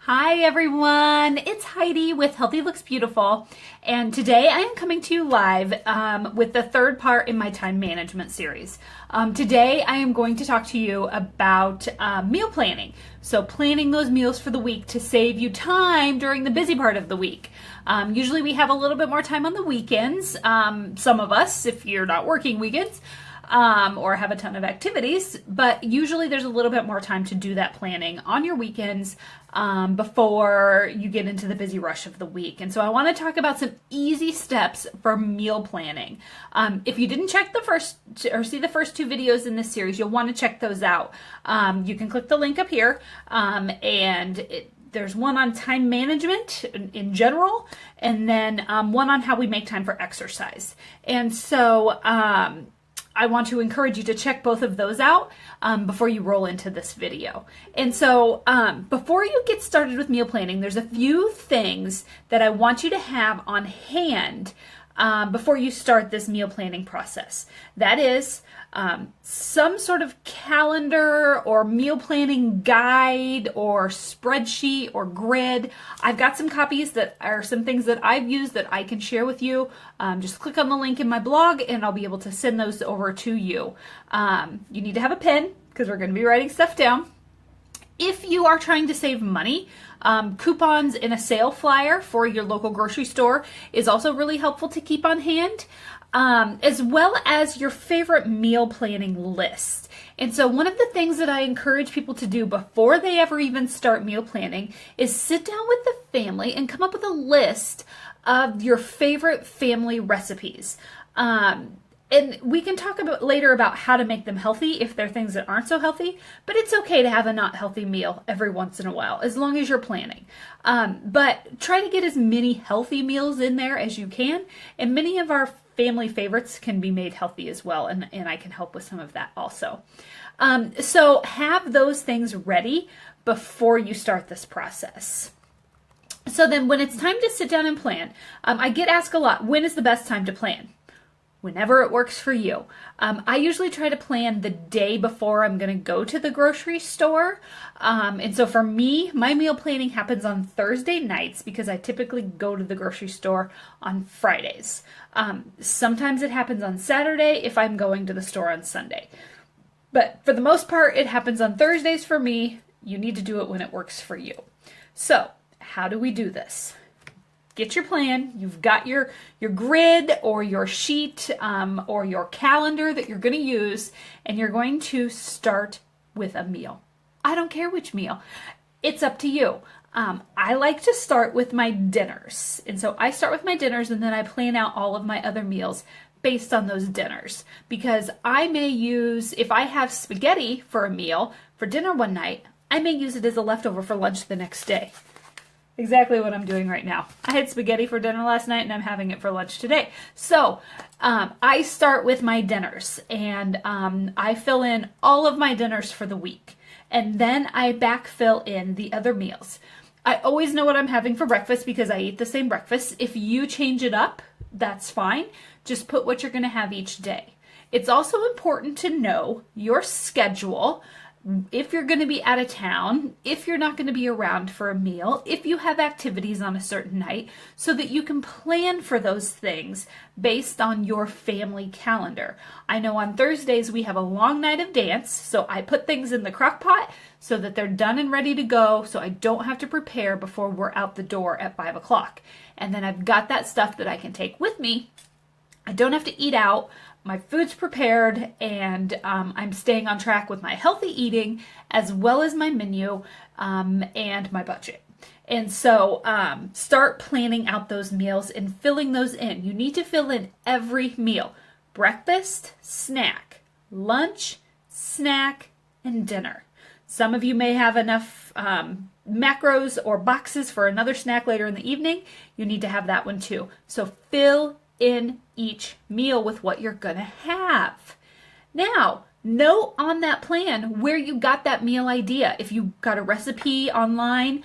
Hi everyone, it's Heidi with Healthy Looks Beautiful, and today I am coming to you live with the third part in my time management series. Today I am going to talk to you about meal planning. So planning those meals for the week to save you time during the busy part of the week. Usually we have a little bit more time on the weekends, some of us, if you're not working weekends. Or have a ton of activities, but usually there's a little bit more time to do that planning on your weekends before you get into the busy rush of the week. And so I want to talk about some easy steps for meal planning. If you didn't check the first or see the first two videos in this series, you'll want to check those out. You can click the link up here there's one on time management in general, and then one on how we make time for exercise. And so I want to encourage you to check both of those out before you roll into this video. And so before you get started with meal planning, there's a few things that I want you to have on hand before you start this meal planning process. That is some sort of calendar or meal planning guide or spreadsheet or grid. I've got some copies that are some things that I've used that I can share with you. Just click on the link in my blog and I'll be able to send those over to you. You need to have a pen because we're going to be writing stuff down. If you are trying to save money, coupons in a sale flyer for your local grocery store is also really helpful to keep on hand, as well as your favorite meal planning list. And so one of the things that I encourage people to do before they ever even start meal planning is sit down with the family and come up with a list of your favorite family recipes. And we can talk about later about how to make them healthy if they're things that aren't so healthy, but it's okay to have a not healthy meal every once in a while, as long as you're planning. But try to get as many healthy meals in there as you can, and many of our family favorites can be made healthy as well, and I can help with some of that also. So have those things ready before you start this process. So then when it's time to sit down and plan, I get asked a lot, when is the best time to plan? Whenever it works for you. I usually try to plan the day before I'm going to go to the grocery store. And so for me, my meal planning happens on Thursday nights because I typically go to the grocery store on Fridays. Sometimes it happens on Saturday if I'm going to the store on Sunday. But for the most part, it happens on Thursdays for me. You need to do it when it works for you. So how do we do this? Get your plan. You've got your grid or your sheet or your calendar that you're going to use, and you're going to start with a meal. I don't care which meal. It's up to you. I like to start with my dinners. And so I start with my dinners and then I plan out all of my other meals based on those dinners. Because I may use, if I have spaghetti for a meal for dinner one night, I may use it as a leftover for lunch the next day. Exactly what I'm doing right now. I had spaghetti for dinner last night and I'm having it for lunch today. So I start with my dinners and I fill in all of my dinners for the week. And then I backfill in the other meals. I always know what I'm having for breakfast because I eat the same breakfast. If you change it up, that's fine. Just put what you're going to have each day. It's also important to know your schedule. If you're going to be out of town, if you're not going to be around for a meal, if you have activities on a certain night, so that you can plan for those things based on your family calendar. I know on Thursdays we have a long night of dance, so I put things in the crock pot so that they're done and ready to go, so I don't have to prepare before we're out the door at 5 o'clock. And then I've got that stuff that I can take with me. I don't have to eat out. My food's prepared, and I'm staying on track with my healthy eating as well as my menu and my budget. And so start planning out those meals and filling those in. You need to fill in every meal. Breakfast, snack, lunch, snack, and dinner. Some of you may have enough macros or boxes for another snack later in the evening. You need to have that one too. So fill in each meal with what you're going to have. Now, note on that plan where you got that meal idea. If you got a recipe online,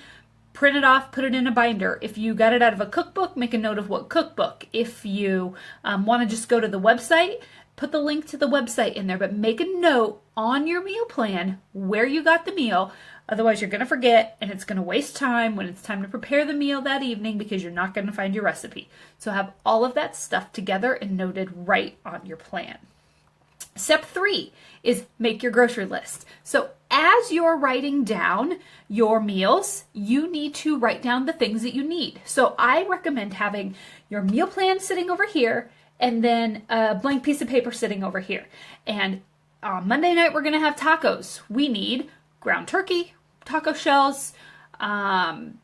print it off, put it in a binder. If you got it out of a cookbook, make a note of what cookbook. If you want to just go to the website, put the link to the website in there, but make a note on your meal plan where you got the meal Otherwise, you're going to forget and it's going to waste time when it's time to prepare the meal that evening because you're not going to find your recipe. So have all of that stuff together and noted right on your plan. Step 3 is make your grocery list. So as you're writing down your meals, you need to write down the things that you need. So I recommend having your meal plan sitting over here and then a blank piece of paper sitting over here. And on Monday night, we're going to have tacos. We need ground turkey, taco shells, some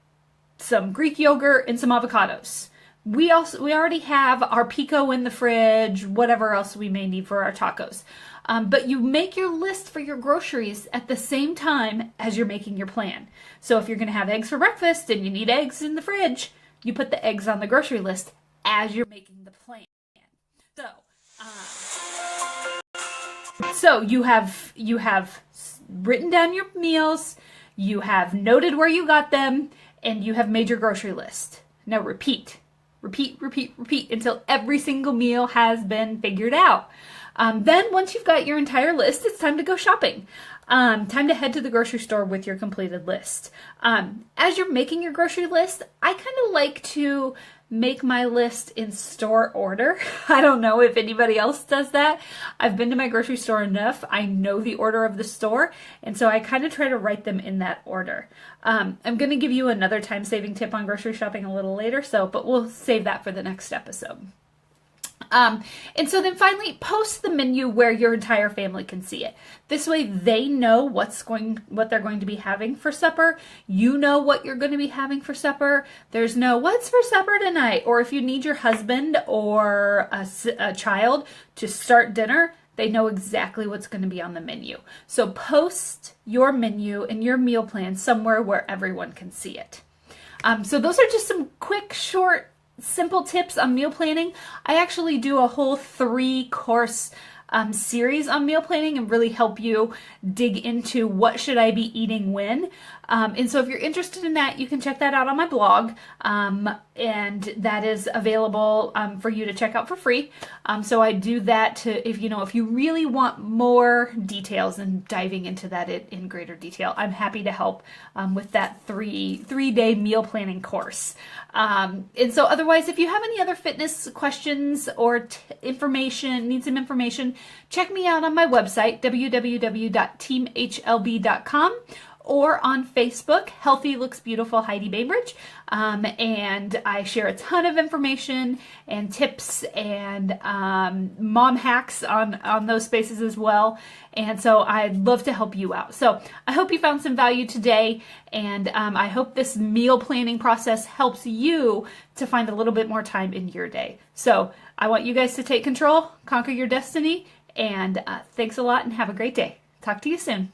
Greek yogurt, and some avocados. We already have our pico in the fridge, whatever else we may need for our tacos. But you make your list for your groceries at the same time as you're making your plan. So if you're going to have eggs for breakfast and you need eggs in the fridge, you put the eggs on the grocery list as you're making the plan. So you have written down your meals, you have noted where you got them, and you have made your grocery list. Now repeat until every single meal has been figured out. Then once you've got your entire list, it's time to go shopping. Time to head to the grocery store with your completed list. As you're making your grocery list, I kind of like to make my list in store order. I don't know if anybody else does that. I've been to my grocery store enough. I know the order of the store, and so I kind of try to write them in that order. I'm going to give you another time-saving tip on grocery shopping a little later, but we'll save that for the next episode. And so then finally, post the menu where your entire family can see it. This way they know what they're going to be having for supper. You know what you're going to be having for supper. There's no, what's for supper tonight? Or if you need your husband or a child to start dinner, they know exactly what's going to be on the menu. So post your menu and your meal plan somewhere where everyone can see it. So those are just some quick, short, simple tips on meal planning. I actually do a whole 3-course series on meal planning and really help you dig into what should I be eating when. And so if you're interested in that, you can check that out on my blog. And that is available for you to check out for free. So I do that if you really want more details and diving into that in greater detail, I'm happy to help with that three-day meal planning course. And so otherwise, if you have any other fitness questions or need some information, check me out on my website, www.teamhlb.com. or on Facebook, Healthy Looks Beautiful Heidi Bainbridge. And I share a ton of information and tips and mom hacks on those spaces as well. And so I'd love to help you out. So I hope you found some value today. And I hope this meal planning process helps you to find a little bit more time in your day. So I want you guys to take control, conquer your destiny. And thanks a lot and have a great day. Talk to you soon.